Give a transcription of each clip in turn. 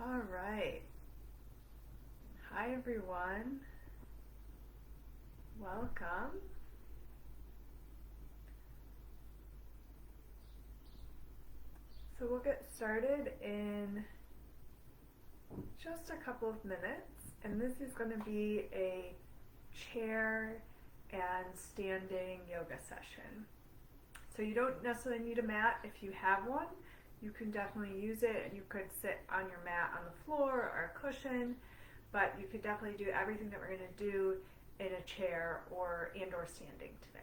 All right. Hi, everyone. Welcome. So we'll get started in just a couple of minutes, and this is going to be a chair and standing yoga session. So you don't necessarily need a mat if you have one. You can definitely use it. You could sit on your mat on the floor or a cushion, but you could definitely do everything that we're going to do in a chair or standing today.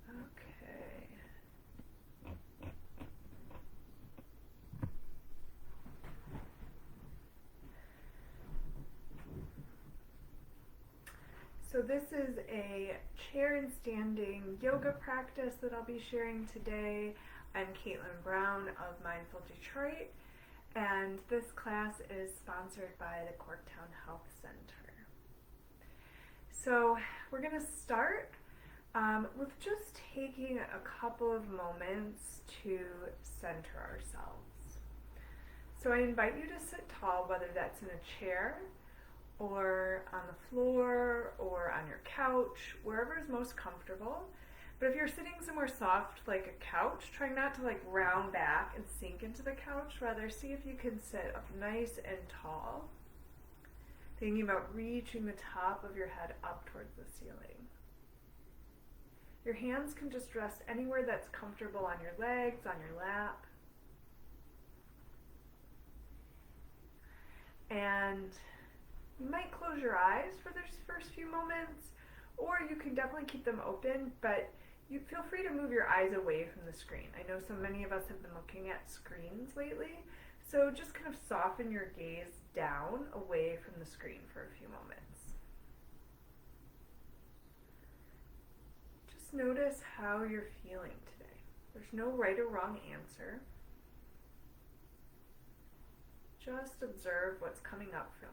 Okay. So this is a chair and standing yoga practice that I'll be sharing today. I'm Caitlin Brown of Mindful Detroit, and this class is sponsored by the Corktown Health Center. So we're going to start with just taking a couple of moments to center ourselves. So I invite you to sit tall, whether that's in a chair or on the floor or on your couch, wherever is most comfortable. But if you're sitting somewhere soft like a couch, try not to round back and sink into the couch. Rather, see if you can sit up nice and tall, thinking about reaching the top of your head up towards the ceiling. Your hands can just rest anywhere that's comfortable on your legs, on your lap. And you might close your eyes for those first few moments, or you can definitely keep them open, but you feel free to move your eyes away from the screen. I know so many of us have been looking at screens lately, so just kind of soften your gaze down away from the screen for a few moments. Just notice how you're feeling today. There's no right or wrong answer. Just observe what's coming up for you.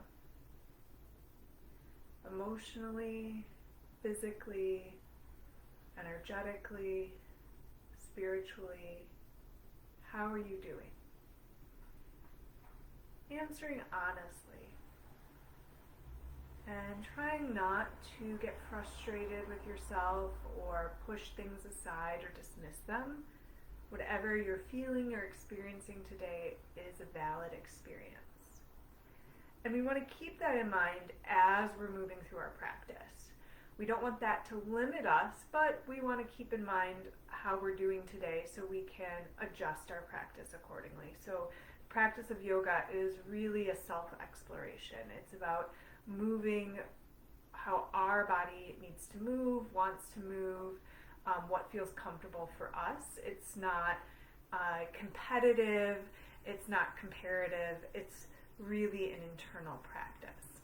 Emotionally, physically, energetically, spiritually, how are you doing? Answering honestly and trying not to get frustrated with yourself or push things aside or dismiss them. Whatever you're feeling or experiencing today is a valid experience. And we want to keep that in mind as we're moving through our practice. We don't want that to limit us, but we want to keep in mind how we're doing today so we can adjust our practice accordingly. So the practice of yoga is really a self-exploration. It's about moving how our body needs to move, wants to move, what feels comfortable for us. It's not competitive, it's not comparative, it's really an internal practice.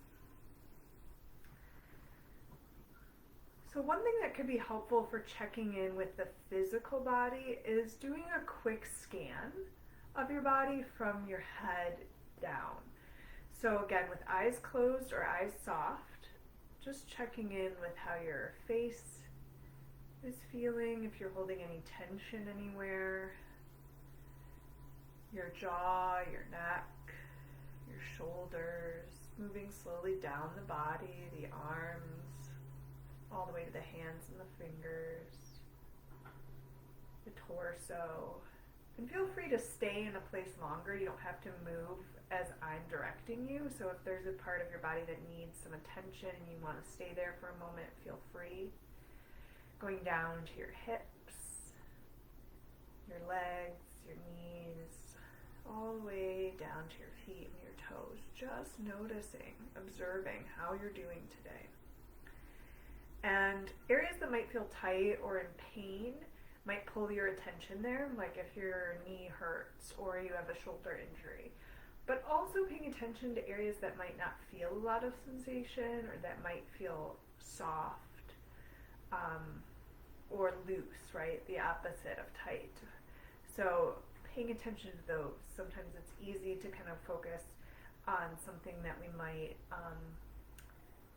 So one thing that could be helpful for checking in with the physical body is doing a quick scan of your body from your head down. So again, with eyes closed or eyes soft, just checking in with how your face is feeling, if you're holding any tension anywhere, your jaw, your neck, your shoulders, moving slowly down the body, the arms, all the way to the hands and the fingers, the torso. And feel free to stay in a place longer. You don't have to move as I'm directing you. So if there's a part of your body that needs some attention and you want to stay there for a moment, feel free. Going down to your hips, your legs, your knees, all the way down to your feet and your toes. Just noticing, observing how you're doing today. And areas that might feel tight or in pain might pull your attention there, like if your knee hurts or you have a shoulder injury. But also paying attention to areas that might not feel a lot of sensation or that might feel soft or loose, right? The opposite of tight. So paying attention to those. Sometimes it's easy to kind of focus on something that we might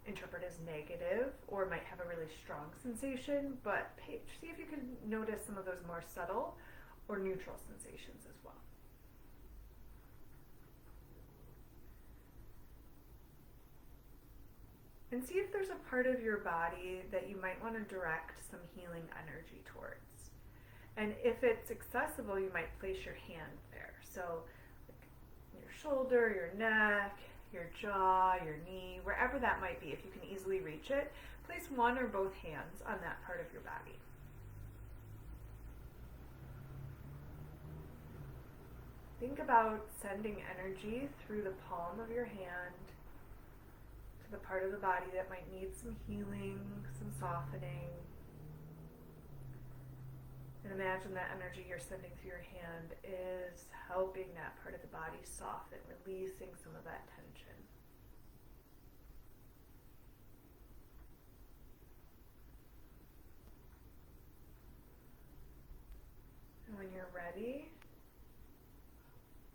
interpret as negative or might have a really strong sensation, but see if you can notice some of those more subtle or neutral sensations as well. And see if there's a part of your body that you might want to direct some healing energy towards. And if it's accessible, you might place your hand there. So like your shoulder, your neck, your jaw, your knee, wherever that might be, if you can easily reach it, place one or both hands on that part of your body. Think about sending energy through the palm of your hand to the part of the body that might need some healing, some softening. And imagine that energy you're sending through your hand is helping that part of the body soften, releasing some of that tension. And when you're ready,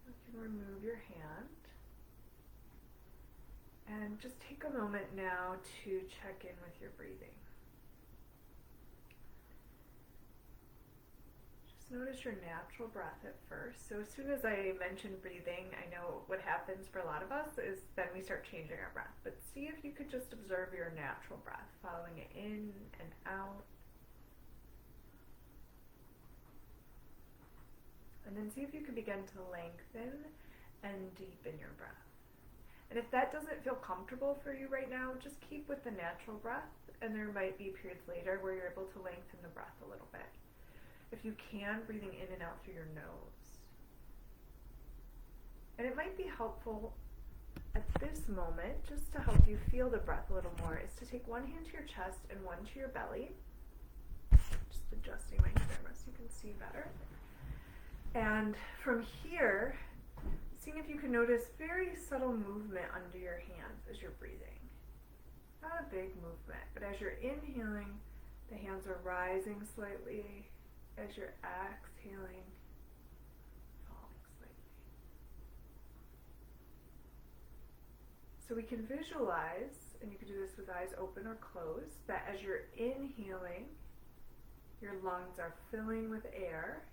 you can remove your hand. And just take a moment now to check in with your breathing. Just notice your natural breath at first. So as soon as I mention breathing, I know what happens for a lot of us is then we start changing our breath. But see if you could just observe your natural breath, following it in and out. And then see if you can begin to lengthen and deepen your breath. And if that doesn't feel comfortable for you right now, just keep with the natural breath, and there might be periods later where you're able to lengthen the breath a little bit. If you can, breathing in and out through your nose. And it might be helpful at this moment, just to help you feel the breath a little more, is to take one hand to your chest and one to your belly. Just adjusting my camera so you can see better. And from here, seeing if you can notice very subtle movement under your hands as you're breathing. Not a big movement, but as you're inhaling, the hands are rising slightly. As you're exhaling, falling slightly. So we can visualize, and you can do this with eyes open or closed, that as you're inhaling, your lungs are filling with air.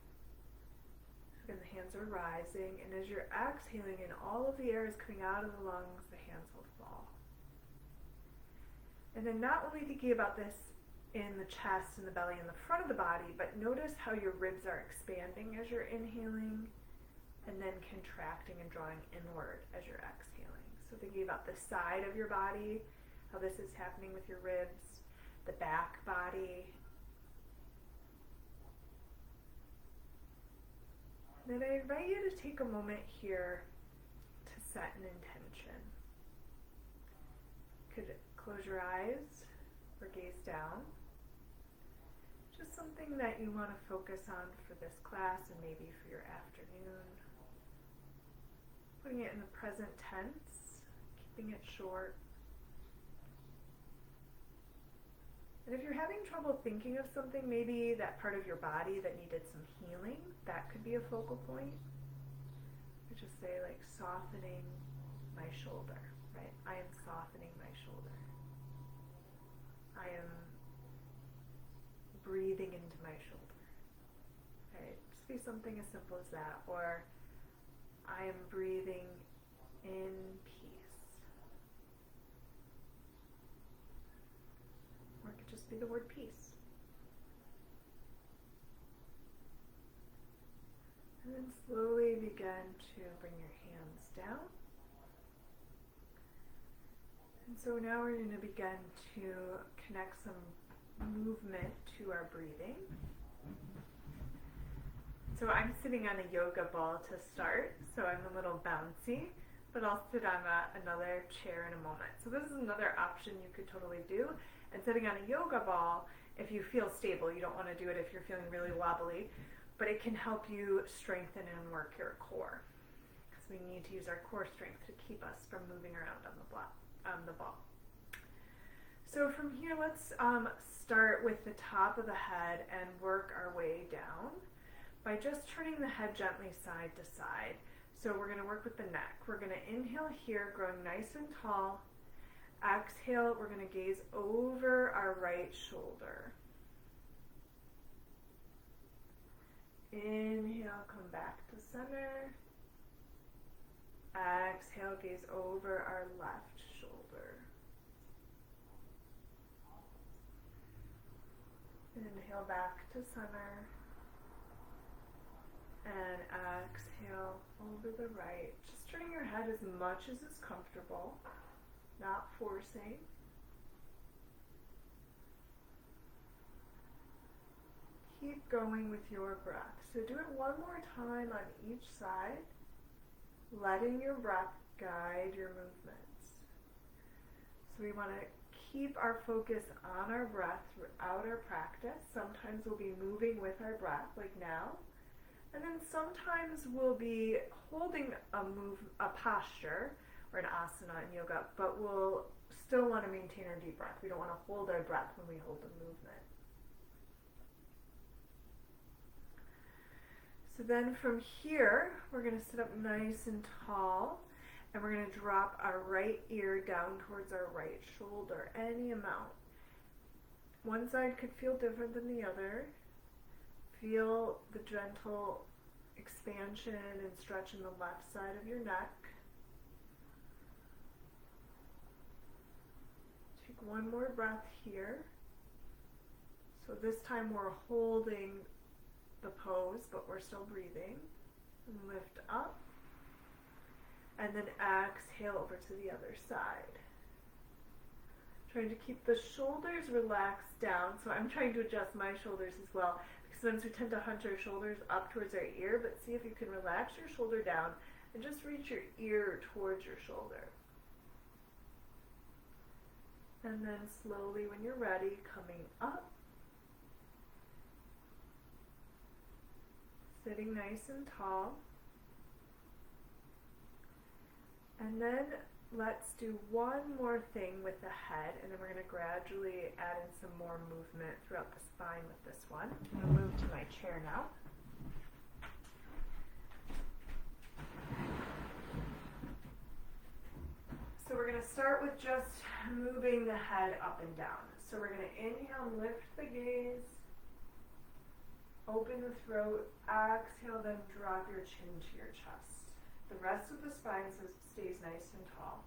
And the hands are rising, and as you're exhaling and all of the air is coming out of the lungs, the hands will fall. And then not only thinking about this in the chest and the belly and the front of the body, but notice how your ribs are expanding as you're inhaling and then contracting and drawing inward as you're exhaling. So thinking about the side of your body, how this is happening with your ribs, the back body. Then I invite you to take a moment here to set an intention. You could close your eyes or gaze down. Just something that you want to focus on for this class and maybe for your afternoon. Putting it in the present tense, keeping it short. And if you're having trouble thinking of something, maybe that part of your body that needed some healing, that could be a focal point. You just say like softening my shoulder, right? I am softening my shoulder. I am breathing into my shoulder, right? Just be something as simple as that. Or I am breathing in peace. Or it could just be the word peace. And then slowly begin to bring your hands down. And so now we're going to begin to connect some movement to our breathing. So I'm sitting on a yoga ball to start, so I'm a little bouncy, but I'll sit on another chair in a moment. So this is another option you could totally do. And sitting on a yoga ball, if you feel stable, you don't want to do it if you're feeling really wobbly, but it can help you strengthen and work your core. Because we need to use our core strength to keep us from moving around on the ball. So from here, let's start with the top of the head and work our way down by just turning the head gently side to side. So we're going to work with the neck. We're going to inhale here, growing nice and tall. Exhale, we're going to gaze over our right shoulder. Inhale, come back to center. Exhale, gaze over our left shoulder. Inhale back to center. And exhale over the right. Just turning your head as much as is comfortable, not forcing. Keep going with your breath. So do it one more time on each side, letting your breath guide your movements. So we want to keep our focus on our breath throughout our practice. Sometimes we'll be moving with our breath, like now. And then sometimes we'll be holding a posture, or an asana in yoga, but we'll still want to maintain our deep breath. We don't want to hold our breath when we hold the movement. So then from here, we're going to sit up nice and tall, and we're going to drop our right ear down towards our right shoulder, any amount. One side could feel different than the other. Feel the gentle expansion and stretch in the left side of your neck. Take one more breath here. So this time we're holding the pose, but we're still breathing. And lift up. And then exhale over to the other side. Trying to keep the shoulders relaxed down. So I'm trying to adjust my shoulders as well. Sometimes we tend to hunch our shoulders up towards our ear, but see if you can relax your shoulder down and just reach your ear towards your shoulder. And then slowly, when you're ready, coming up. Sitting nice and tall. And then let's do one more thing with the head, and then we're going to gradually add in some more movement throughout the spine with this one. I'm going to move to my chair now. So we're going to start with just moving the head up and down. So we're going to inhale, lift the gaze, open the throat, exhale, then drop your chin to your chest. The rest of the spine stays nice and tall.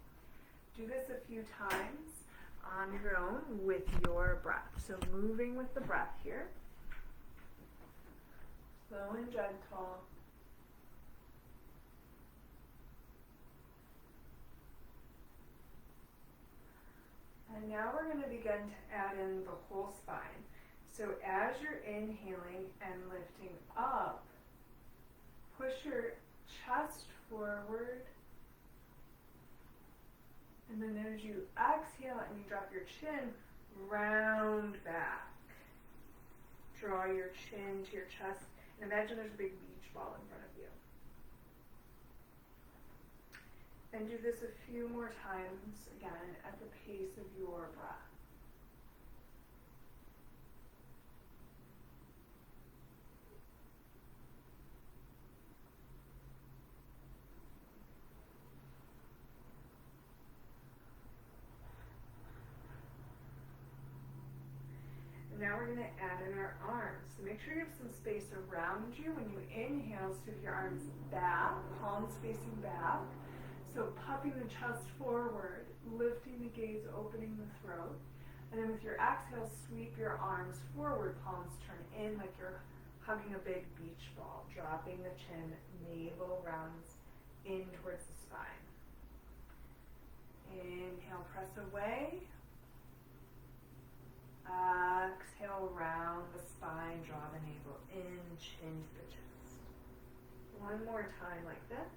Do this a few times on your own with your breath. So moving with the breath here. Slow and gentle. And now we're going to begin to add in the whole spine. So as you're inhaling and lifting up, push your chest forward. And then as you exhale and you drop your chin, round back. Draw your chin to your chest. And imagine there's a big beach ball in front of you. And do this a few more times, again, at the pace of your breath. Now we're going to add in our arms. So make sure you have some space around you when you inhale. Scoot your arms back, palms facing back. So puffing the chest forward, lifting the gaze, opening the throat. And then with your exhale, sweep your arms forward, palms turn in like you're hugging a big beach ball, dropping the chin, navel rounds in towards the spine. Inhale, press away. Exhale, round the spine, draw the navel in, chin to the chest. One more time like this.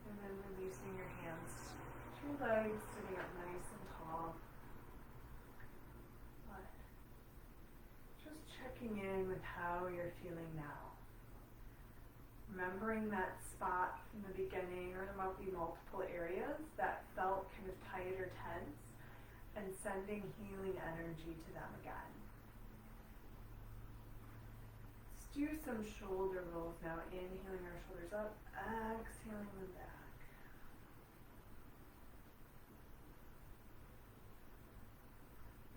And then releasing your hands to your legs, sitting up nice and tall. But just checking in with how you're feeling now. Remembering that spot from the beginning, or there might be multiple areas that felt kind of tight or tense. and sending healing energy to them again. Let's do some shoulder rolls now. Inhaling our shoulders up, exhaling them back.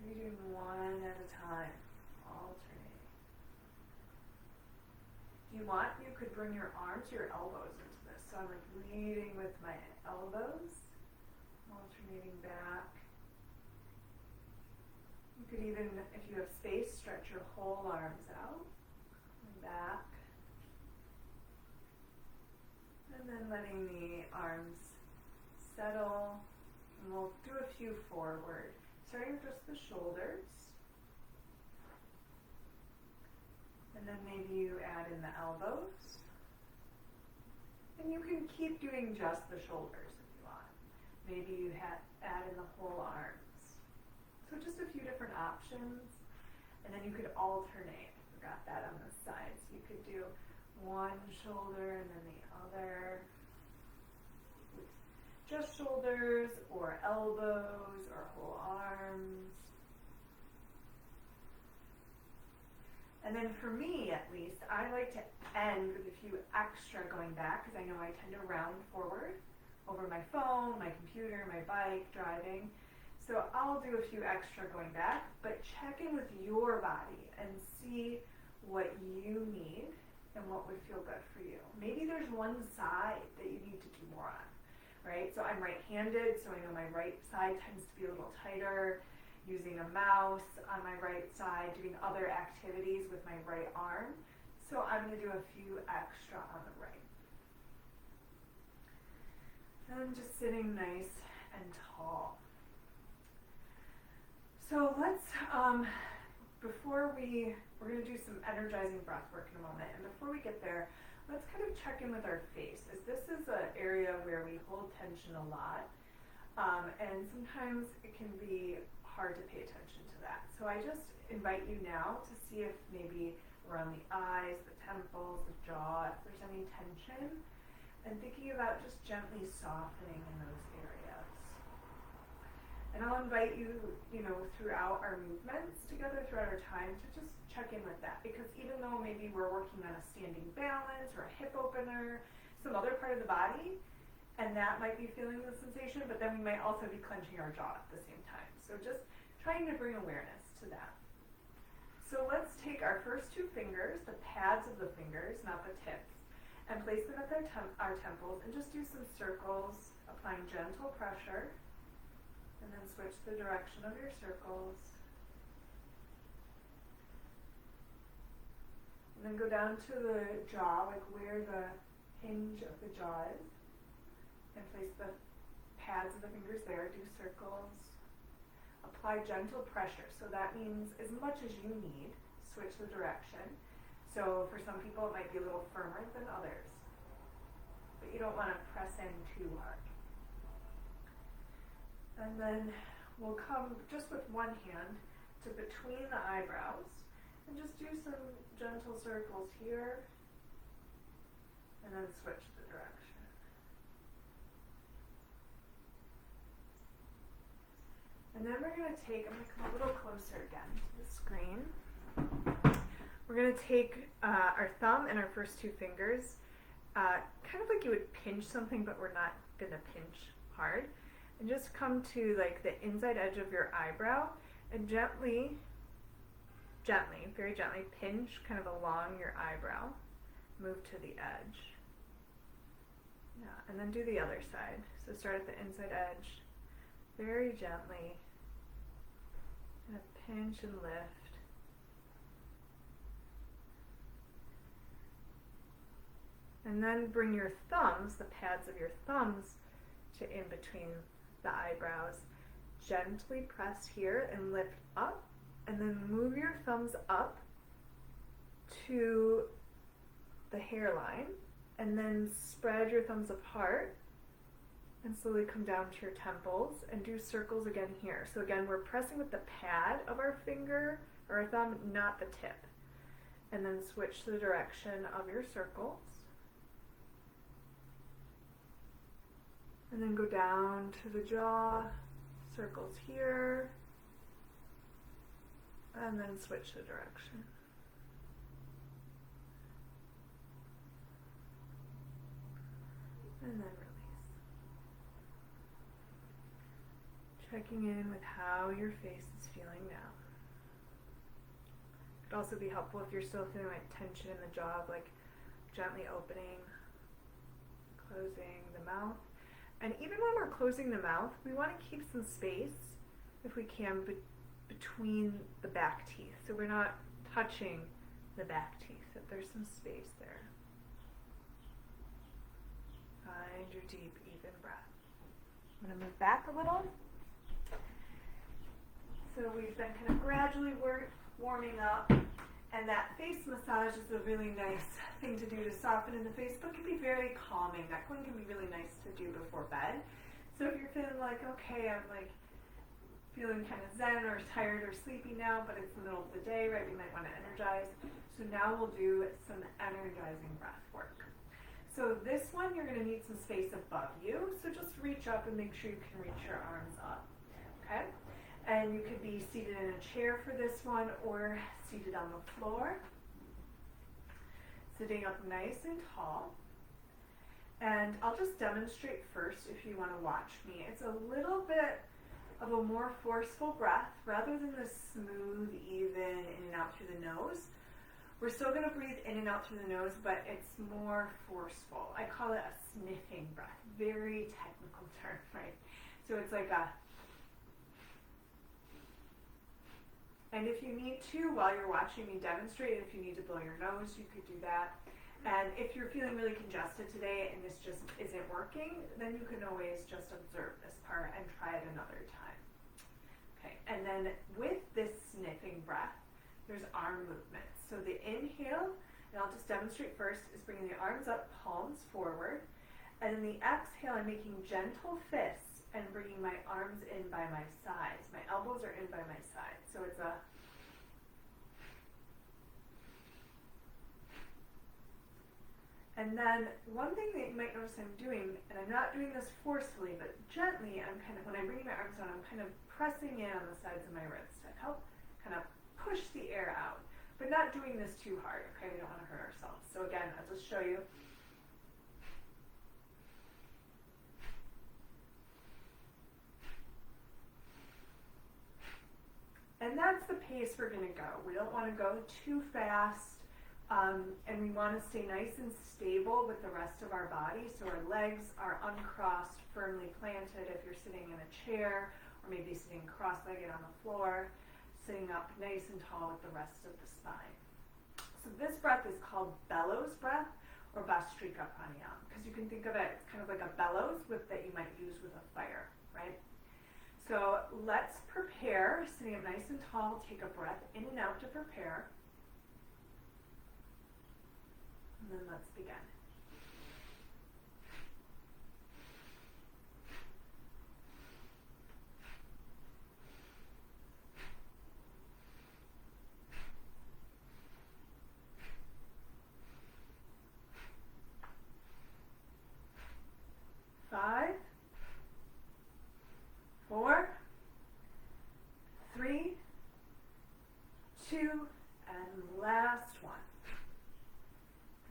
We're doing one at a time, alternate. If you want, you could bring your arms, your elbows into this. So I'm like leading with my elbows, alternating back. You could even, if you have space, stretch your whole arms out and back. And then letting the arms settle. And we'll do a few forward, starting with just the shoulders. And then maybe you add in the elbows. And you can keep doing just the shoulders if you want. Maybe you add in the whole arms. So just a few different options. And then you could alternate. I forgot that on the side. So you could do one shoulder and then the other. Just shoulders or elbows or whole arms. And then for me, at least, I like to end with a few extra going back because I know I tend to round forward over my phone, my computer, my bike, driving. So I'll do a few extra going back, but check in with your body and see what you need and what would feel good for you. Maybe there's one side that you need to do more on, right? So I'm right-handed, so I know my right side tends to be a little tighter. Using a mouse on my right side, doing other activities with my right arm. So I'm going to do a few extra on the right. And just sitting nice and tall. So let's, we're going to do some energizing breath work in a moment. And before we get there, let's kind of check in with our face, as this is an area where we hold tension a lot. And sometimes it can be hard to pay attention to that. So I just invite you now to see if maybe around the eyes, the temples, the jaw, if there's any tension, and thinking about just gently softening in those areas. And I'll invite you, throughout our movements together, throughout our time, to just check in with that. Because even though maybe we're working on a standing balance or a hip opener, some other part of the body, and that might be feeling the sensation, but then we might also be clenching our jaw at the same time. So just trying to bring awareness to that. So let's take our first two fingers, the pads of the fingers, not the tips, and place them at our temples and just do some circles, applying gentle pressure, and then switch the direction of your circles. And then go down to the jaw, like where the hinge of the jaw is. And place the pads of the fingers there, do circles. Apply gentle pressure, so that means as much as you need, switch the direction. So for some people it might be a little firmer than others, but you don't want to press in too hard. And then we'll come just with one hand to between the eyebrows and just do some gentle circles here, and then switch the direction. And then we're going to take, I'm going to come a little closer again to the screen. We're going to take our thumb and our first two fingers, kind of like you would pinch something, but we're not going to pinch hard. And just come to like the inside edge of your eyebrow and gently, very gently pinch kind of along your eyebrow. Move to the edge. Yeah, and then do the other side. So start at the inside edge, very gently. And pinch and lift. And then bring your thumbs, the pads of your thumbs, to in between the eyebrows. Gently press here and lift up, and then move your thumbs up to the hairline, and then spread your thumbs apart and slowly come down to your temples and do circles again here. So again, we're pressing with the pad of our finger or our thumb, not the tip. And then switch the direction of your circles. And then go down to the jaw, circles here, and then switch the direction. And then release. Checking in with how your face is feeling now. It could also be helpful if you're still feeling like tension in the jaw, like gently opening, closing the mouth. And even when we're closing the mouth, we want to keep some space, if we can, between the back teeth. So we're not touching the back teeth, that there's some space there. Find your deep, even breath. I'm going to move back a little. So we've been kind of gradually warming up, and that face massage is a really nice thing to do to soften in the face, but can be very calming. That one can be really nice to do before bed. So if you're feeling like, okay, I'm like feeling kind of zen or tired or sleepy now, but it's the middle of the day, right, we might want to energize. So now we'll do some energizing breath work. So this one, you're going to need some space above you. So just reach up and make sure you can reach your arms up. Okay? And you could be seated in a chair for this one or seated on the floor. Sitting up nice and tall. And I'll just demonstrate first if you want to watch me. It's a little bit of a more forceful breath rather than the smooth, even in and out through the nose. We're still going to breathe in and out through the nose, but it's more forceful. I call it a sniffing breath. Very technical term, right? So it's like a... And if you need to, while you're watching me demonstrate, if you need to blow your nose, you could do that. And if you're feeling really congested today and this just isn't working, then you can always just observe this part and try it another time. Okay, and then with this sniffing breath, there's arm movements. So the inhale, and I'll just demonstrate first, is bringing the arms up, palms forward. And then the exhale, I'm making gentle fists and bringing my arms in by my sides. My elbows are in by my sides. So it's a... And then one thing that you might notice I'm doing, and I'm not doing this forcefully, but gently, I'm kind of, when I'm bringing my arms down, I'm kind of pressing in on the sides of my wrist to help kind of push the air out. But not doing this too hard, okay? We don't want to hurt ourselves. So again, I'll just show you. And that's the pace we're going to go. We don't want to go too fast, and we want to stay nice and stable with the rest of our body. So our legs are uncrossed, firmly planted if you're sitting in a chair, or maybe sitting cross-legged on the floor. Sitting up nice and tall with the rest of the spine. So this breath is called bellows breath or Bhastrika pranayama, because you can think of it, it's kind of like a bellows that you might use with a fire, right? So let's prepare, sitting up nice and tall, take a breath in and out to prepare. And then let's begin. 5, 4, 3, 2, and last one.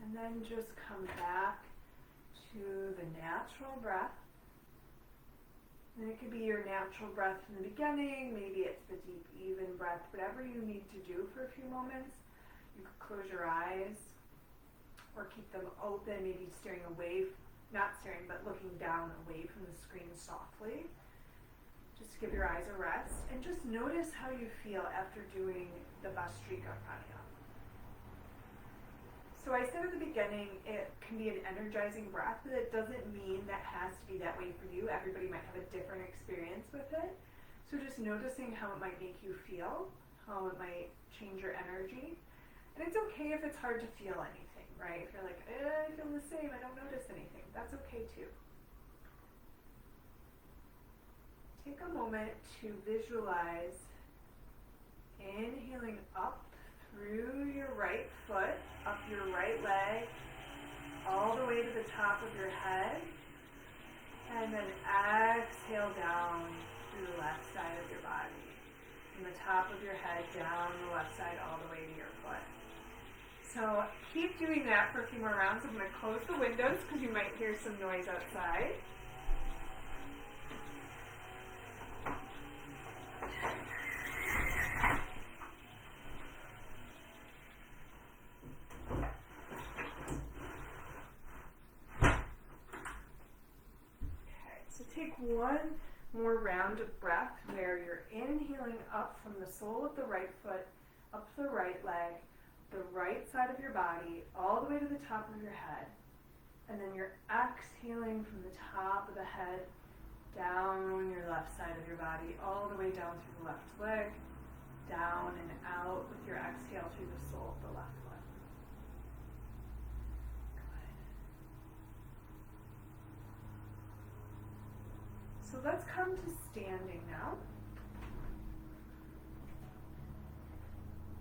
And then just come back to the natural breath. And it could be your natural breath in the beginning, maybe it's the deep, even breath, whatever you need to do for a few moments. You could close your eyes or keep them open, maybe staring away, not staring, but looking down away from the screen softly. Just give your eyes a rest and just notice how you feel after doing the Bhastrika pranayama. So I said at the beginning, it can be an energizing breath, but it doesn't mean that has to be that way for you. Everybody might have a different experience with it. So just noticing how it might make you feel, how it might change your energy. And it's okay if it's hard to feel anything, right? If you're like, I feel the same, I don't notice anything. That's okay too. Take a moment to visualize inhaling up through your right foot, up your right leg, all the way to the top of your head, and then exhale down through the left side of your body. From the top of your head down the left side all the way to your foot. So keep doing that for a few more rounds. I'm going to close the windows because you might hear some noise outside. Okay, so take one more round of breath where you're inhaling up from the sole of the right foot, up the right leg, the right side of your body, all the way to the top of your head. And then you're exhaling from the top of the head, down your left side of your body, all the way down through the left leg, down and out with your exhale through the sole of the left foot. So let's come to standing now.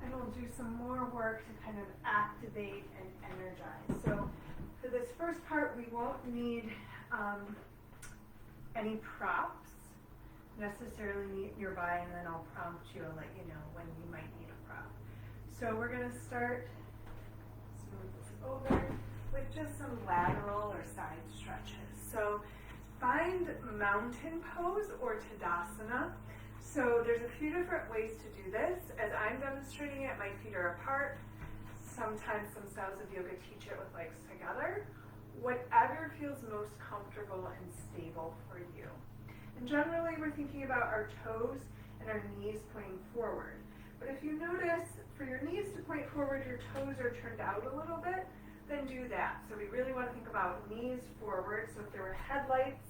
And we'll do some more work to kind of activate and energize. So for this first part, we won't need any props necessarily nearby, and then I'll prompt you and let you know when you might need a prop. So we're going to start, smooth this over, with just some lateral or side stretches. So find mountain pose or Tadasana. So there's a few different ways to do this. As I'm demonstrating it, my feet are apart. Sometimes some styles of yoga teach it with legs together. Whatever feels most comfortable and stable for you. And generally we're thinking about our toes and our knees pointing forward. But if you notice, for your knees to point forward, your toes are turned out a little bit, then do that. So we really want to think about knees forward. So if there were headlights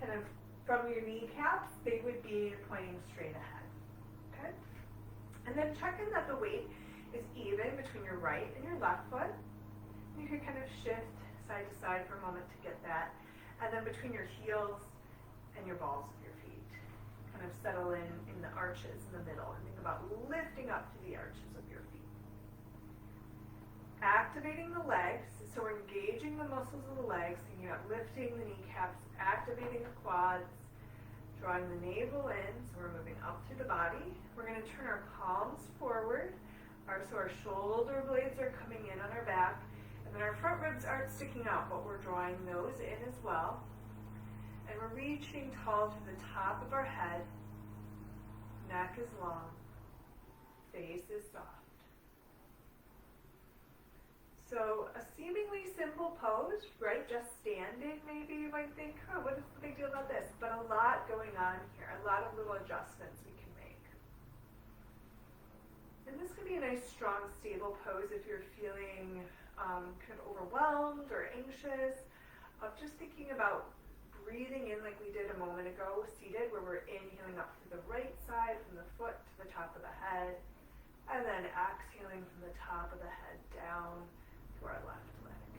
kind of from your kneecaps, they would be pointing straight ahead. Okay? And then check in that the weight is even between your right and your left foot. You can kind of shift side to side for a moment to get that. And then between your heels and your balls of your feet. Kind of settle in the arches in the middle and think about lifting up to the arches of your feet. Activating the legs, so we're engaging the muscles of the legs, thinking about lifting the kneecaps, activating the quads, drawing the navel in, so we're moving up through the body. We're going to turn our palms forward, so our shoulder blades are coming in on our back, and then our front ribs aren't sticking out, but we're drawing those in as well. And we're reaching tall to the top of our head, neck is long, face is soft. So a seemingly simple pose, right? Just standing, maybe you might think, oh, what is the big deal about this? But a lot going on here, a lot of little adjustments we can make. And this can be a nice, strong, stable pose if you're feeling kind of overwhelmed or anxious, of just thinking about breathing in like we did a moment ago, seated, where we're inhaling up through the right side, from the foot to the top of the head, and then exhaling from the top of the head down to our left leg.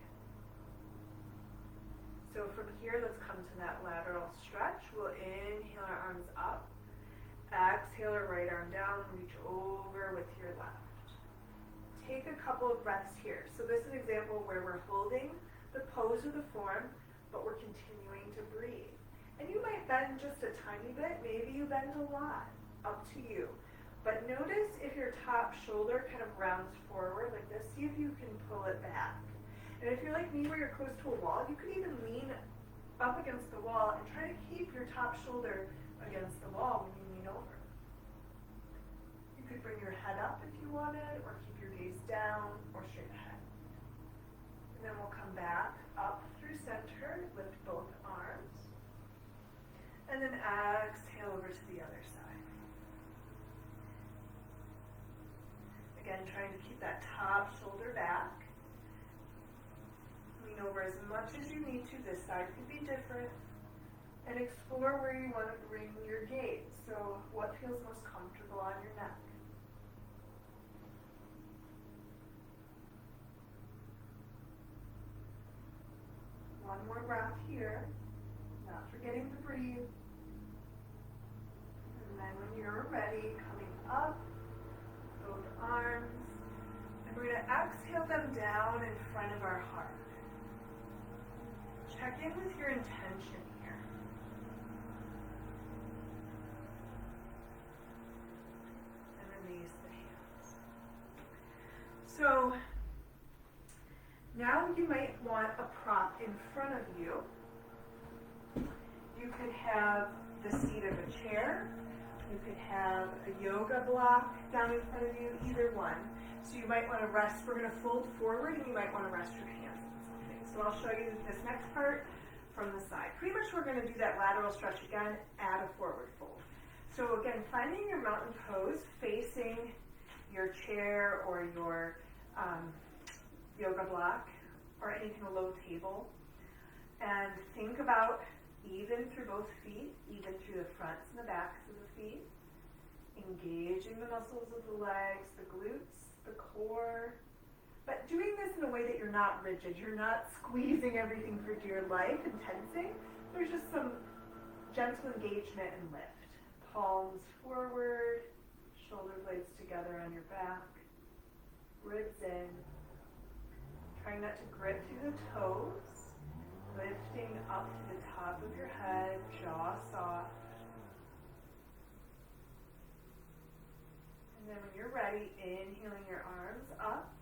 So from here, let's come to that lateral stretch. We'll inhale our arms up, exhale our right arm down, reach over with your left. Take a couple of breaths here. So this is an example where we're holding the pose or the form, but we're continuing to breathe. And you might bend just a tiny bit, maybe you bend a lot, up to you. But notice if your top shoulder kind of rounds forward like this, see if you can pull it back. And if you're like me where you're close to a wall, you could even lean up against the wall and try to keep your top shoulder against the wall when you lean over. You could bring your head up if you wanted, or keep your gaze down or straight ahead. And then we'll come back up through center, lift both arms, and then exhale over to the other side. Again, trying to keep that top shoulder back. Lean over as much as you need to. This side could be different. And explore where you want to bring your gaze. So what feels most comfortable on your neck? One more breath here. Not forgetting to breathe. And then when you're ready, coming up, both arms, and we're going to exhale them down in front of our heart. Check in with your intention here. a prop in front of you. You could have the seat of a chair. You could have a yoga block down in front of you, either one. So you might want to rest. We're going to fold forward, and you might want to rest your hands on something. So I'll show you this next part from the side. Pretty much we're going to do that lateral stretch again, add a forward fold. So again, finding your mountain pose facing your chair or your yoga block or any kind of low table. And think about even through both feet, even through the fronts and the backs of the feet. Engaging the muscles of the legs, the glutes, the core. But doing this in a way that you're not rigid. You're not squeezing everything for dear life and tensing. There's just some gentle engagement and lift. Palms forward, shoulder blades together on your back, ribs in. Trying not to grip through the toes, lifting up to the top of your head, jaw soft. And then when you're ready, inhaling your arms up.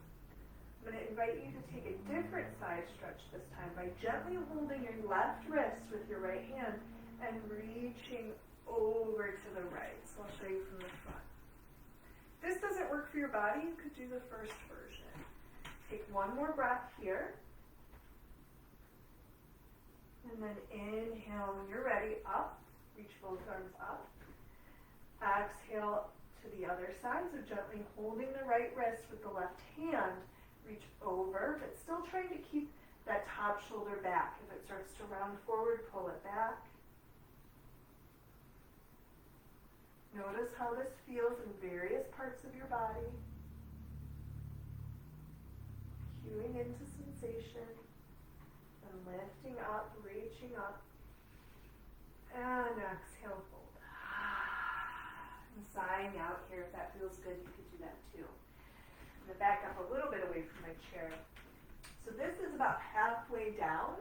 I'm going to invite you to take a different side stretch this time by gently holding your left wrist with your right hand and reaching over to the right. So I'll show you from the front. If this doesn't work for your body, you could do the first version. Take one more breath here. And then inhale when you're ready, up. Reach both arms up. Exhale to the other side, so gently holding the right wrist with the left hand. Reach over, but still trying to keep that top shoulder back. If it starts to round forward, pull it back. Notice how this feels in various parts of your body. Cueing into sensation and lifting up, reaching up. And exhale, fold. And sighing out here. If that feels good, you could do that too. I'm going to back up a little bit away from my chair. So this is about halfway down.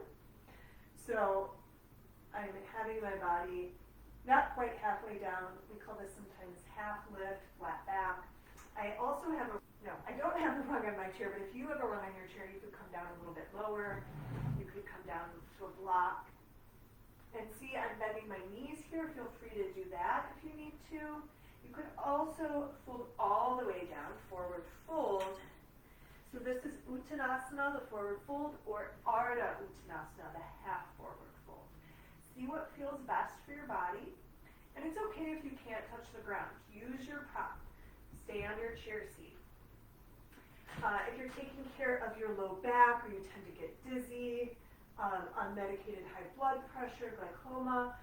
So I'm having my body not quite halfway down. We call this sometimes half lift, flat back. I also have I don't have a rung on my chair, but if you have a rung on your chair, you could come down a little bit lower. You could come down to a block. And see, I'm bending my knees here. Feel free to do that if you need to. You could also fold all the way down, forward fold. So this is Uttanasana, the forward fold, or Ardha Uttanasana, the half forward fold. See what feels best for your body. And it's okay if you can't touch the ground. Use your prop. Stay on your chair seat. If you're taking care of your low back or you tend to get dizzy, unmedicated high blood pressure, glaucoma,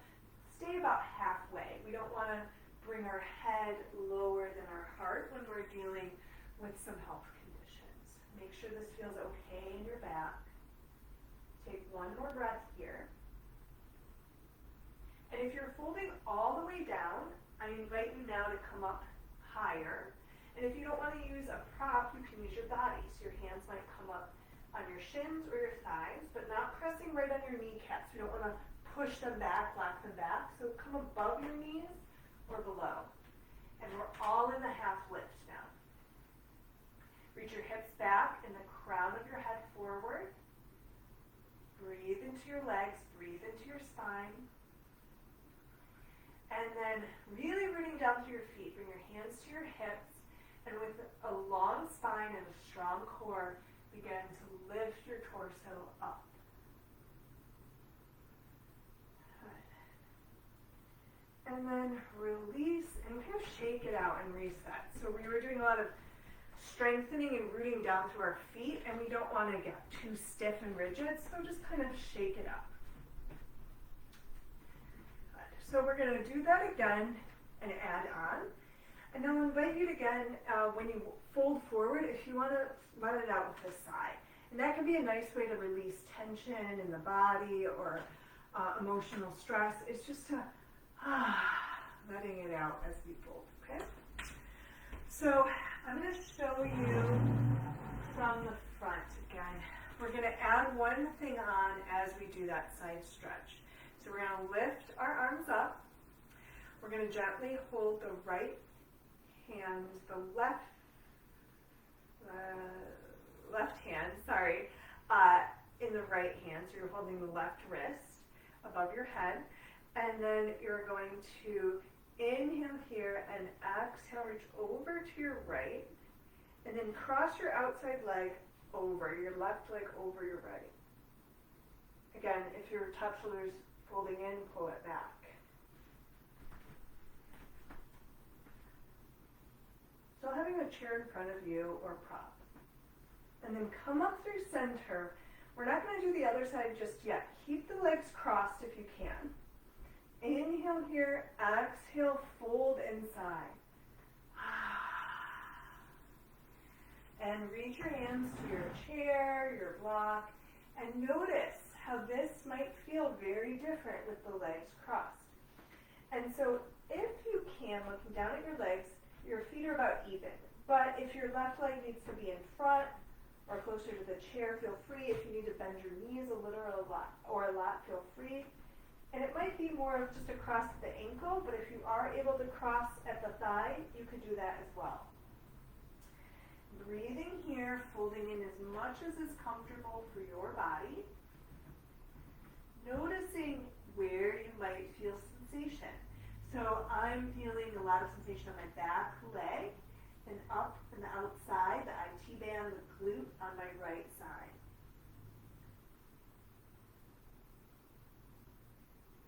stay about halfway. We don't want to bring our head lower than our heart when we're dealing with some health conditions. Make sure this feels okay in your back. Take one more breath here. And if you're folding all the way down, I invite you now to come up higher. And if you don't want to use a prop, you can use your body. So your hands might come up on your shins or your thighs, but not pressing right on your kneecaps. We don't want to push them back, lock them back. So come above your knees or below. And we're all in the half lift now. Reach your hips back and the crown of your head forward. Breathe into your legs, breathe into your spine. And then really rooting down through your feet. Bring your hands to your hips. And with a long spine and a strong core, begin to lift your torso up. Good. And then release and kind of shake it out and reset. So we were doing a lot of strengthening and rooting down through our feet, and we don't want to get too stiff and rigid, so just kind of shake it up. Good. So we're going to do that again and add on. And I'll invite you to, again, when you fold forward, if you want to let it out with the side. And that can be a nice way to release tension in the body or emotional stress. It's just to letting it out as we fold, okay? So I'm going to show you from the front again. We're going to add one thing on as we do that side stretch. So we're going to lift our arms up. We're going to gently hold the right hand, the left hand, in the right hand, so you're holding the left wrist above your head, and then you're going to inhale here and exhale, reach over to your right, and then cross your outside leg over, your left leg over your right. Again, if your top shoulder's folding in, pull it back. So having a chair in front of you or prop. And then come up through center. We're not going to do the other side just yet. Keep the legs crossed if you can. Inhale here, exhale, fold inside. And reach your hands to your chair, your block, and notice how this might feel very different with the legs crossed. And so if you can, looking down at your legs, your feet are about even. But if your left leg needs to be in front or closer to the chair, feel free. If you need to bend your knees a little or a lot, feel free. And it might be more of just across the ankle, but if you are able to cross at the thigh, you could do that as well. Breathing here, folding in as much as is comfortable for your body. Noticing where you might feel sensation. So I'm feeling a lot of sensation on my back leg and up and outside, the IT band, the glute on my right side.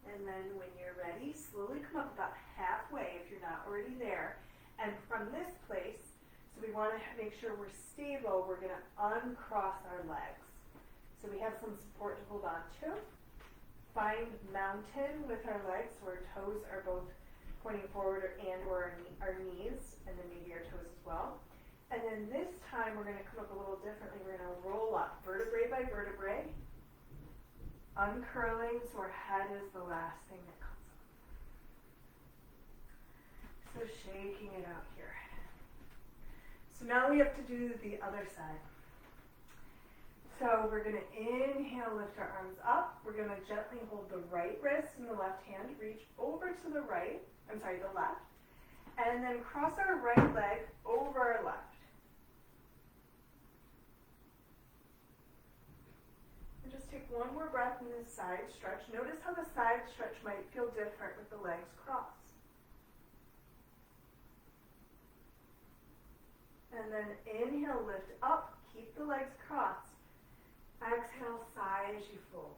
And then when you're ready, slowly come up about halfway if you're not already there. And from this place, so we want to make sure we're stable, we're going to uncross our legs. So we have some support to hold on to. Find mountain with our legs, so our toes are both pointing forward or our knees, and then maybe our toes as well. And then this time we're going to come up a little differently. We're going to roll up vertebrae by vertebrae, uncurling, so our head is the last thing that comes up. So shaking it out here. So now we have to do the other side. So we're going to inhale, lift our arms up. We're going to gently hold the right wrist in the left hand, reach over to the left, and then cross our right leg over our left. And just take one more breath in this side stretch. Notice how the side stretch might feel different with the legs crossed. And then inhale, lift up, keep the legs crossed. Exhale, sigh as you fold.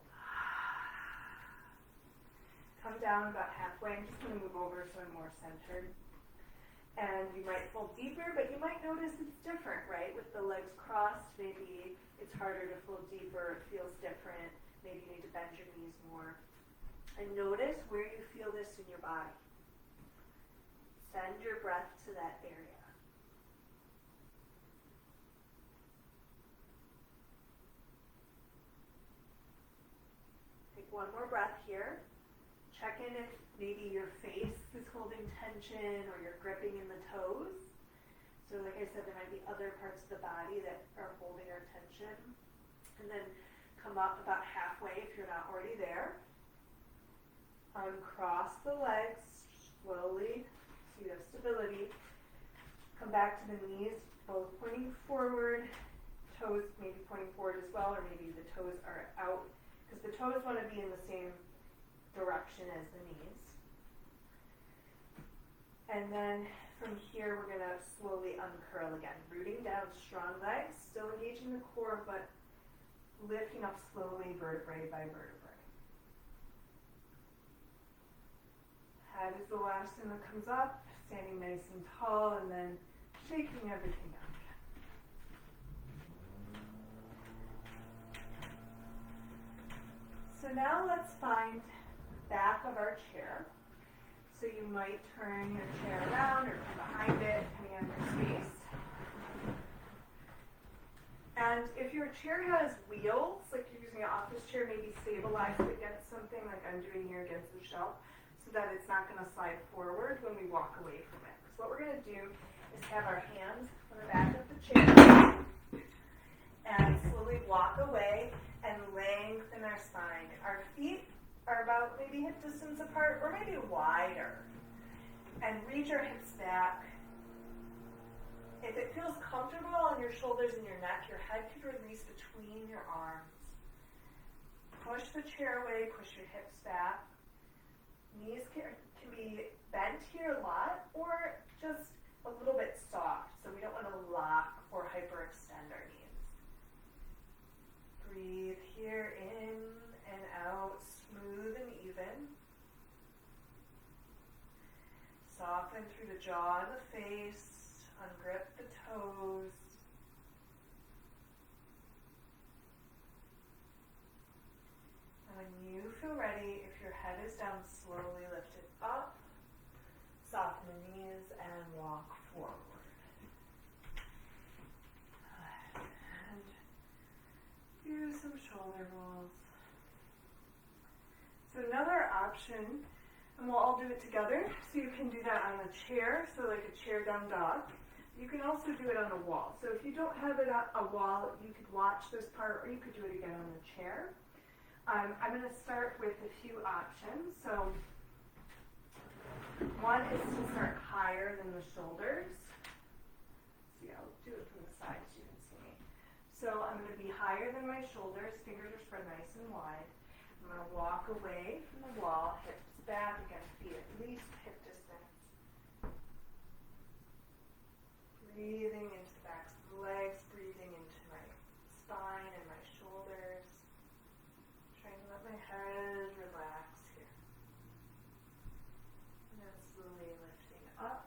Come down about halfway. I'm just going to move over so I'm more centered. And you might fold deeper, but you might notice it's different, right? With the legs crossed, maybe it's harder to fold deeper. It feels different. Maybe you need to bend your knees more. And notice where you feel this in your body. Send your breath to that area. One more breath here. Check in if maybe your face is holding tension or you're gripping in the toes. So like I said, there might be other parts of the body that are holding our tension. And then come up about halfway if you're not already there. Uncross the legs slowly so you have stability. Come back to the knees, both pointing forward, toes maybe pointing forward as well, or maybe the toes are out. Because the toes want to be in the same direction as the knees. And then from here, we're going to slowly uncurl again. Rooting down, strong legs, still engaging the core, but lifting up slowly, vertebrae by vertebrae. Head is the last thing that comes up, standing nice and tall, and then shaking everything out. So now let's find the back of our chair. So you might turn your chair around or come behind it, depending on your space. And if your chair has wheels, like you're using an office chair, maybe stabilize it against something like I'm doing here against the shelf, so that it's not going to slide forward when we walk away from it. So what we're going to do is have our hands on the back of the chair and slowly walk away and lengthen our spine. Our feet are about maybe hip distance apart or maybe wider. And reach our hips back. If it feels comfortable on your shoulders and your neck, your head could release between your arms. push the chair away, push your hips back. Knees can be bent here a lot or just a little bit soft, so we don't want to lock or hyperextend our knees. Breathe here in and out, smooth and even. Soften through the jaw and the face, ungrip the toes. And when you feel ready, if your head is down, slowly lift it up, soften the knees, and walk forward. And do some shoulder rolls. So another option, and we'll all do it together, so you can do that on a chair, so like a chair down dog. You can also do it on a wall. So if you don't have it on a wall, you could watch this part, or you could do it again on the chair. I'm going to start with a few options. So one is to start higher than the shoulders. See, I'll do it from the side so you can see me. So I'm going to be higher than my shoulders, fingers are spread nice and wide. I'm going to walk away from the wall, hips back, again, feet at least hip distance. Breathing into the backs of the legs, breathing into my spine and my shoulders. Trying to let my head relax here. And then slowly lifting up.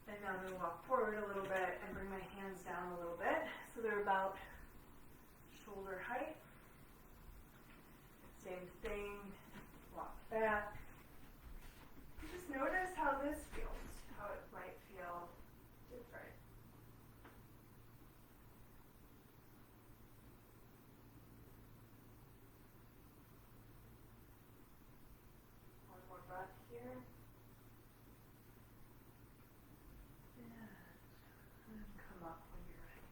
And now I'm going to walk forward a little bit and bring my hands down a little bit so they're about shoulder height. Same thing, walk back. Just notice how this feels, how it might feel different. One more breath here. And come up when you're ready.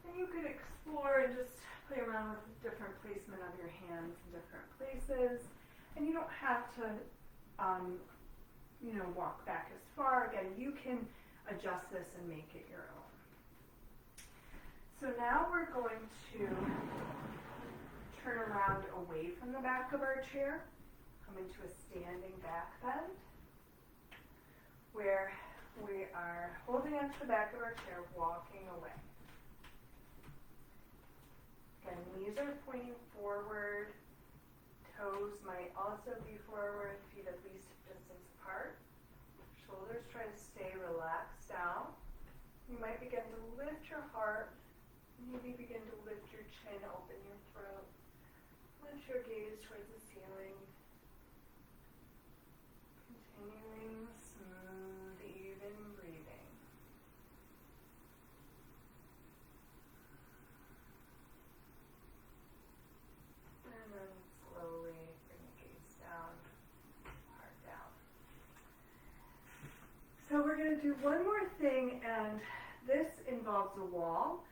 And you could explore and just play around with different placement of your hands in different places. And you don't have to, walk back as far. Again, you can adjust this and make it your own. So now we're going to turn around away from the back of our chair, come into a standing back bend, where we are holding onto the back of our chair, walking away. Again, knees are pointing forward, toes might also be forward, feet at least distance apart. Shoulders try to stay relaxed down. You might begin to lift your heart, maybe begin to lift your chin, open your throat, lift your gaze towards the ceiling. Continuing smooth, even breathing. And then slowly bring the gaze down, heart down. So we're going to do one more thing, and this involves a wall.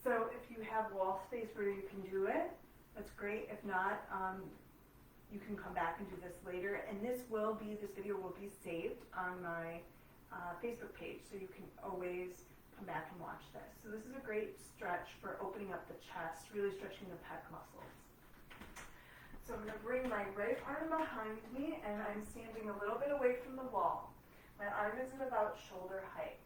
So if you have wall space where you can do it, that's great. If not, you can come back and do this later. And this video will be saved on my Facebook page, so you can always come back and watch this. So this is a great stretch for opening up the chest, really stretching the pec muscles. So I'm going to bring my right arm behind me, and I'm standing a little bit away from the wall. My arm is at about shoulder height.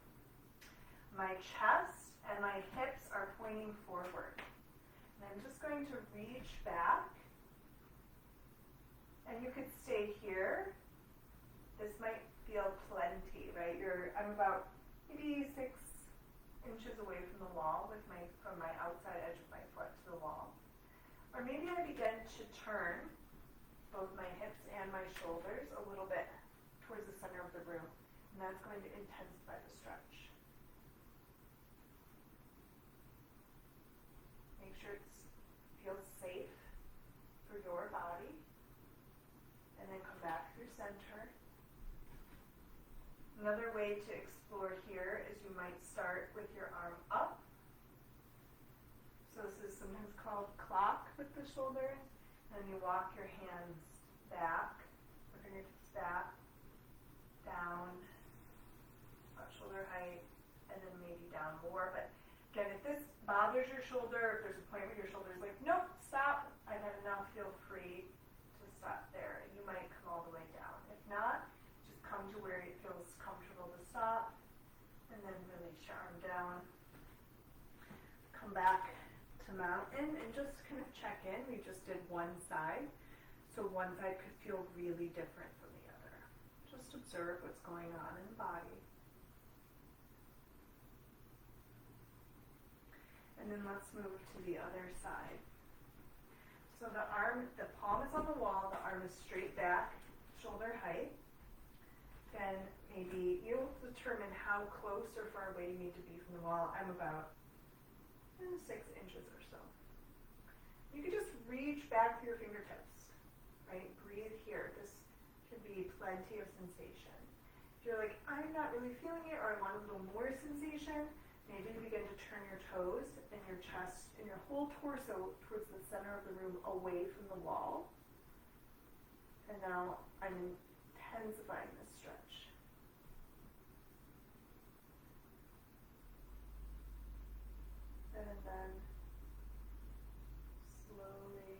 My chest and my hips are pointing forward. And I'm just going to reach back. And you could stay here. This might feel plenty, right? I'm about maybe 6 inches away from the wall from my outside edge of my foot to the wall. Or maybe I begin to turn both my hips and my shoulders a little bit towards the center of the room. And that's going to intensify the stretch. Make sure it feels safe for your body. And then come back through center. Another way to explore here is you might start with your arm up. So this is sometimes called clock with the shoulders. And you walk your hands back, your fingertips back, down, about shoulder height, and then maybe down more. But again, if bothers your shoulder, if there's a point where your shoulder's like, nope, stop, I've had enough, feel free to stop there. And you might come all the way down. If not, just come to where it feels comfortable to stop, and then release your arm down. Come back to mountain and just kind of check in. We just did one side, so one side could feel really different from the other. Just observe what's going on in the body. And then let's move to the other side. So the palm is on the wall, the arm is straight back, shoulder height. Then maybe you'll determine how close or far away you need to be from the wall. I'm about 6 inches or so. You can just reach back through your fingertips, right? Breathe here. This should be plenty of sensation. If you're like, I'm not really feeling it, or I want a little more sensation, maybe you begin to turn your toes and your chest and your whole torso towards the center of the room away from the wall. And now I'm intensifying this stretch. And then slowly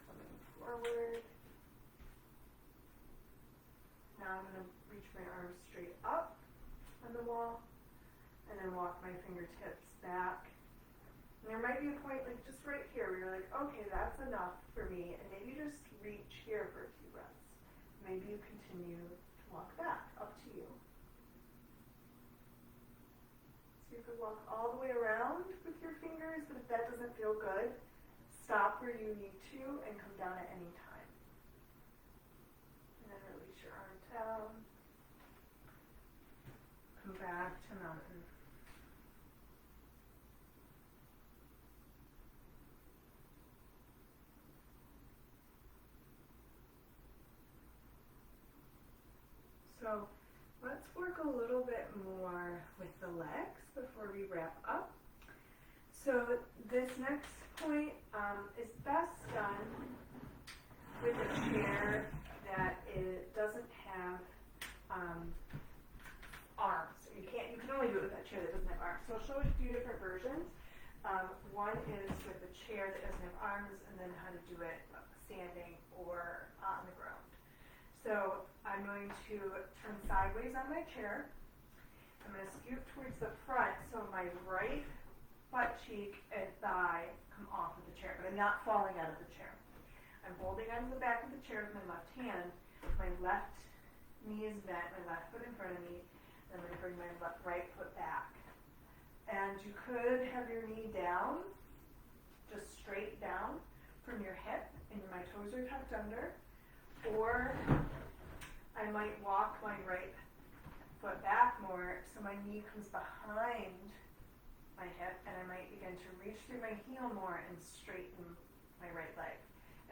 coming forward. Now I'm going to reach my arms straight up on the wall. And then walk my fingertips back. And there might be a point like just right here where you're like, okay, that's enough for me. And maybe just reach here for a few breaths. Maybe you continue to walk back, up to you. So you could walk all the way around with your fingers, but if that doesn't feel good, stop where you need to and come down at any time. And then release your arm down. Come back to mountain. So let's work a little bit more with the legs before we wrap up. So this next point is best done with a chair that doesn't have arms. You can only do it with that chair that doesn't have arms. So I'll show you a few different versions. One is with a chair that doesn't have arms, and then how to do it standing or on the ground. So I'm going to turn sideways on my chair. I'm going to scoot towards the front so my right butt cheek and thigh come off of the chair, but I'm not falling out of the chair. I'm holding onto the back of the chair with my left hand. My left knee is bent, my left foot in front of me, and I'm going to bring my right foot back. And you could have your knee down, just straight down from your hip, and my toes are tucked under. Or I might walk my right foot back more so my knee comes behind my hip, and I might begin to reach through my heel more and straighten my right leg.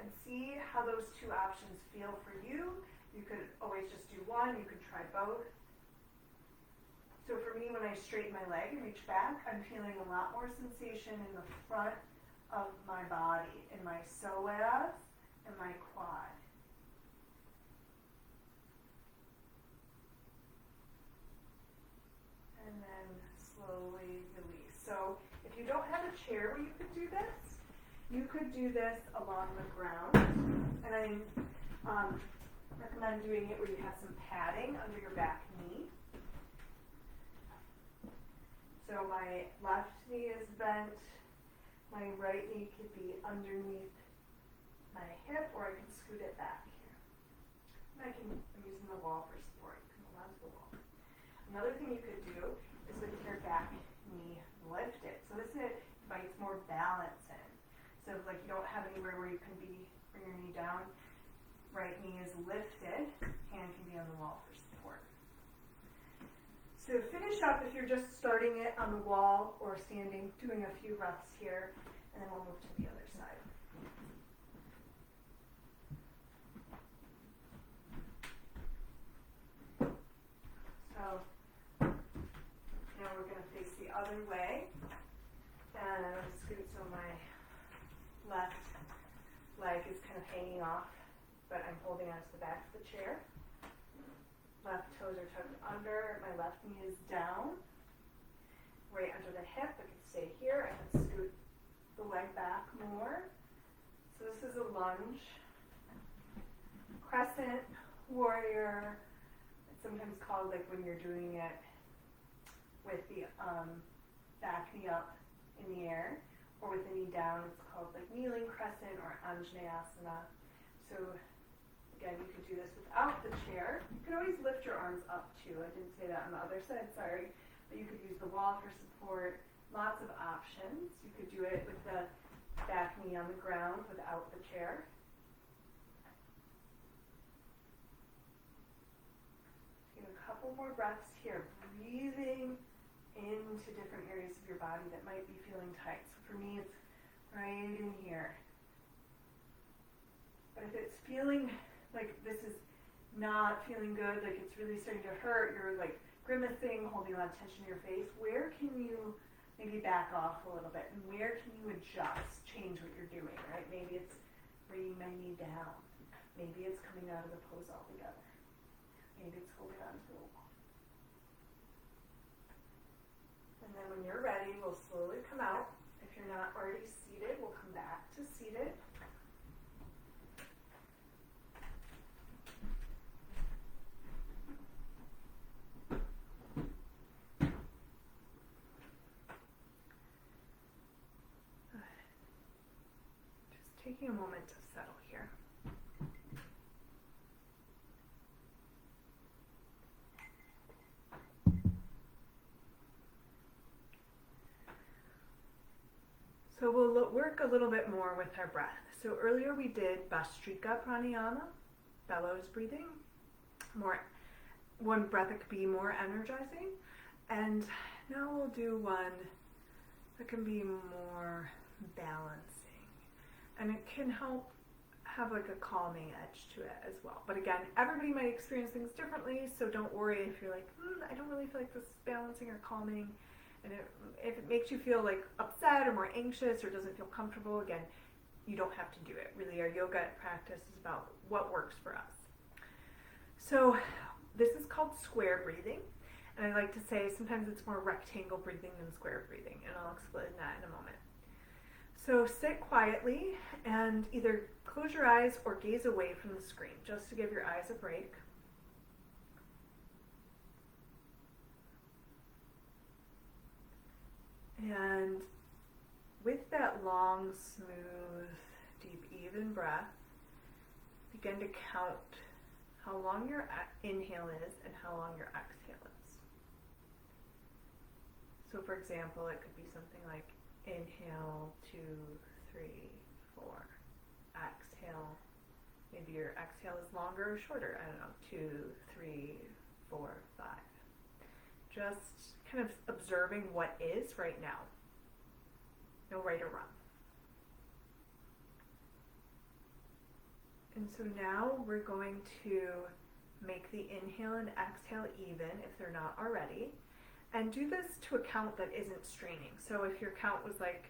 And see how those two options feel for you. You could always just do one, you could try both. So for me, when I straighten my leg and reach back, I'm feeling a lot more sensation in the front of my body, in my psoas and my quad. And then slowly release. So if you don't have a chair where you could do this, you could do this along the ground. And I recommend doing it where you have some padding under your back knee. So my left knee is bent, my right knee could be underneath my hip, or I can scoot it back here. And I'm using the wall for support. You can hold on to the wall. Another thing you could do is with your back knee lifted. So this invites more balance in. So like you don't have anywhere where you can bring your knee down, right knee is lifted, hand can be on the wall for support. So finish up if you're just starting it on the wall or standing, doing a few reps here, and then we'll move to the other side. So now we're going to face the other way, and I'm going to scoot so my left leg is kind of hanging off, but I'm holding onto the back of the chair. Left toes are tucked under, my left knee is down, right under the hip. I can stay here. I can scoot the leg back more. So this is a lunge. Crescent, warrior. It's sometimes called, like when you're doing it with the back knee up in the air, or with the knee down, it's called like kneeling crescent or Anjaneyasana. So again, you could do this without the chair. You can always lift your arms up too. I didn't say that on the other side, sorry. But you could use the wall for support. Lots of options. You could do it with the back knee on the ground without the chair. Take a couple more breaths here, breathing into different areas of your body that might be feeling tight. So for me, it's right in here. But if it's feeling like this is not feeling good, like it's really starting to hurt, you're like grimacing, holding a lot of tension in your face, where can you maybe back off a little bit? And where can you adjust, change what you're doing, right? Maybe it's bringing my knee down. Maybe it's coming out of the pose altogether. Maybe it's holding on to the wall. And then when you're ready, we'll slowly come out. If you're not already seated, we'll come back to seated. Just taking a moment to settle here. So we'll work a little bit more with our breath. So earlier we did Bhastrika Pranayama, bellows breathing. One breath that could be more energizing. And now we'll do one that can be more balancing. And it can help have like a calming edge to it as well. But again, everybody might experience things differently, so don't worry if you're like, I don't really feel like this is balancing or calming. And if it makes you feel like upset or more anxious or doesn't feel comfortable, again, you don't have to do it. Really, our yoga practice is about what works for us. So this is called square breathing. And I like to say sometimes it's more rectangle breathing than square breathing. And I'll explain that in a moment. So sit quietly and either close your eyes or gaze away from the screen just to give your eyes a break. And with that long, smooth, deep, even breath, begin to count how long your inhale is and how long your exhale is. So for example, it could be something like inhale 2, 3, 4. Exhale, maybe your exhale is longer or shorter. I don't know, 2, 3, 4, 5. Just kind of observing what is right now. No right or wrong. And so now we're going to make the inhale and exhale even if they're not already. And do this to a count that isn't straining. So if your count was like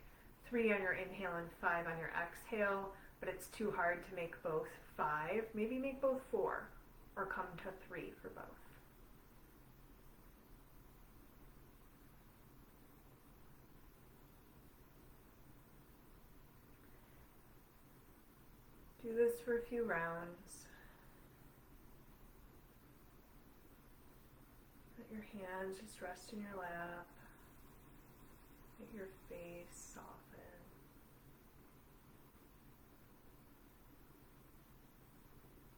3 on your inhale and 5 on your exhale, but it's too hard to make both 5, maybe make both 4 or come to 3 for both. Do this for a few rounds. Let your hands just rest in your lap. Let your face soften.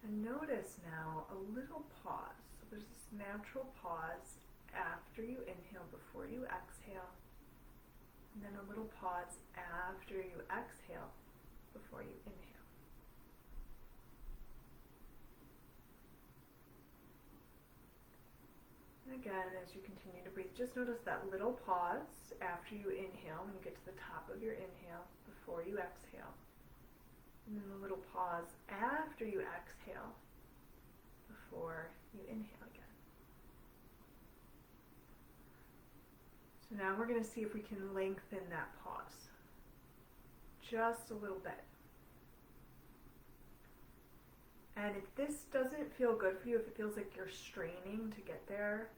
And notice now a little pause. So there's this natural pause after you inhale before you exhale. And then a little pause after you exhale before you inhale. Again, as you continue to breathe, just notice that little pause after you inhale when you get to the top of your inhale before you exhale. And then a little pause after you exhale before you inhale again. So now we're going to see if we can lengthen that pause just a little bit. And if this doesn't feel good for you, if it feels like you're straining to get there,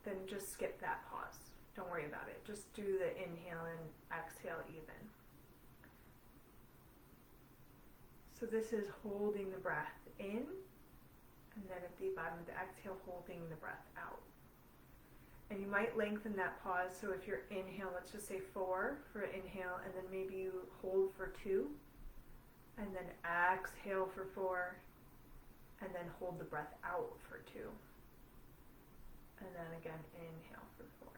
then just skip that pause. Don't worry about it. Just do the inhale and exhale even. So this is holding the breath in, and then at the bottom of the exhale, holding the breath out. And you might lengthen that pause. So if you're inhale, let's just say 4 for inhale, and then maybe you hold for 2, and then exhale for 4, and then hold the breath out for 2. And then again, inhale for 4.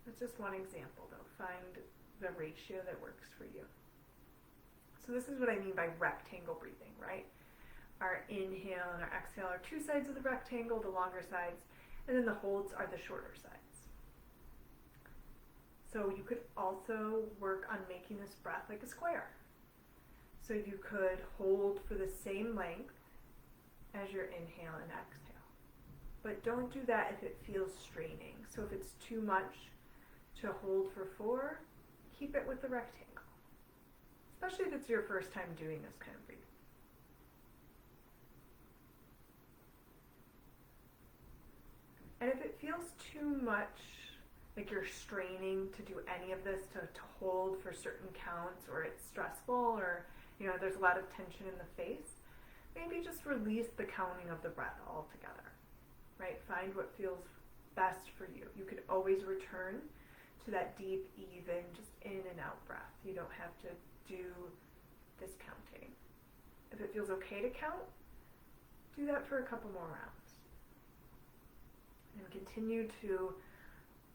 That's just one example though. Find the ratio that works for you. So this is what I mean by rectangle breathing, right? Our inhale and our exhale are 2 sides of the rectangle, the longer sides, and then the holds are the shorter sides. So you could also work on making this breath like a square. So you could hold for the same length as your inhale and exhale. But don't do that if it feels straining. So if it's too much to hold for 4, keep it with the rectangle. Especially if it's your first time doing this kind of breathing. And if it feels too much, like you're straining to do any of this, to hold for certain counts, or it's stressful, or there's a lot of tension in the face, maybe just release the counting of the breath altogether, right? Find what feels best for you. You could always return to that deep, even, just in and out breath. You don't have to do this counting. If it feels okay to count, do that for a couple more rounds. And continue to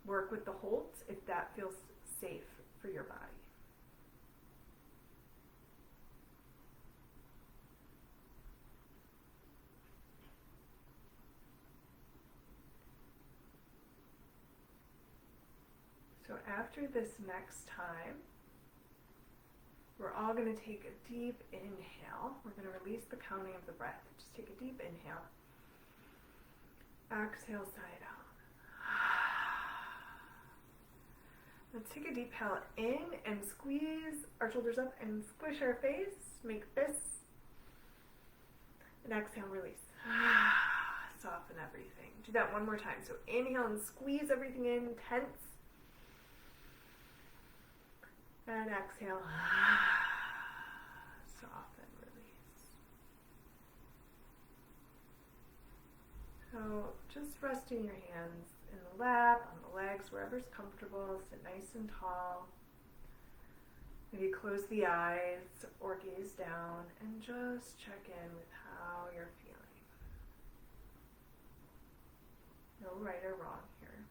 work with the holds if that feels safe for your body. So after this next time, we're all going to take a deep inhale. We're going to release the counting of the breath. Just take a deep inhale. Exhale, side out. Let's take a deep inhale in and squeeze our shoulders up and squish our face. Make fists. And exhale, release. Soften everything. Do that one more time. So inhale and squeeze everything in, tense. And exhale. Soften, release. So just resting your hands in the lap, on the legs, wherever's comfortable. Sit nice and tall. Maybe close the eyes or gaze down and just check in with how you're feeling. No right or wrong here.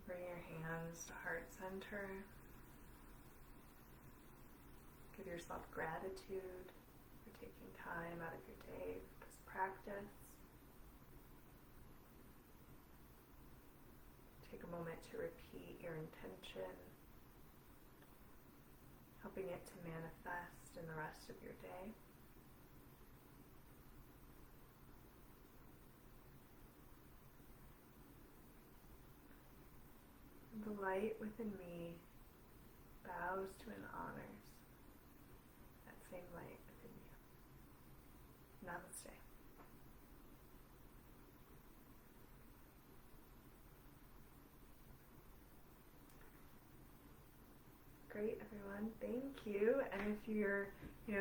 Bring your hands to heart center. Give yourself gratitude for taking time out of your day for this practice. Take a moment to repeat your intention, helping it to manifest in the rest of your day. The light within me bows to and honors that same light within you. Namaste. Great, everyone. Thank you. And if you're,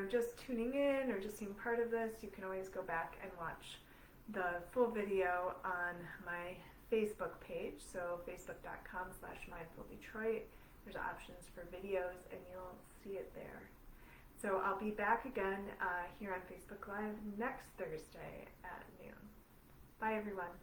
just tuning in or just seeing part of this, you can always go back and watch the full video on my Facebook page, so facebook.com/mindfuldetroit. There's options for videos and you'll see it there. So I'll be back again here on Facebook Live next Thursday at noon. Bye everyone.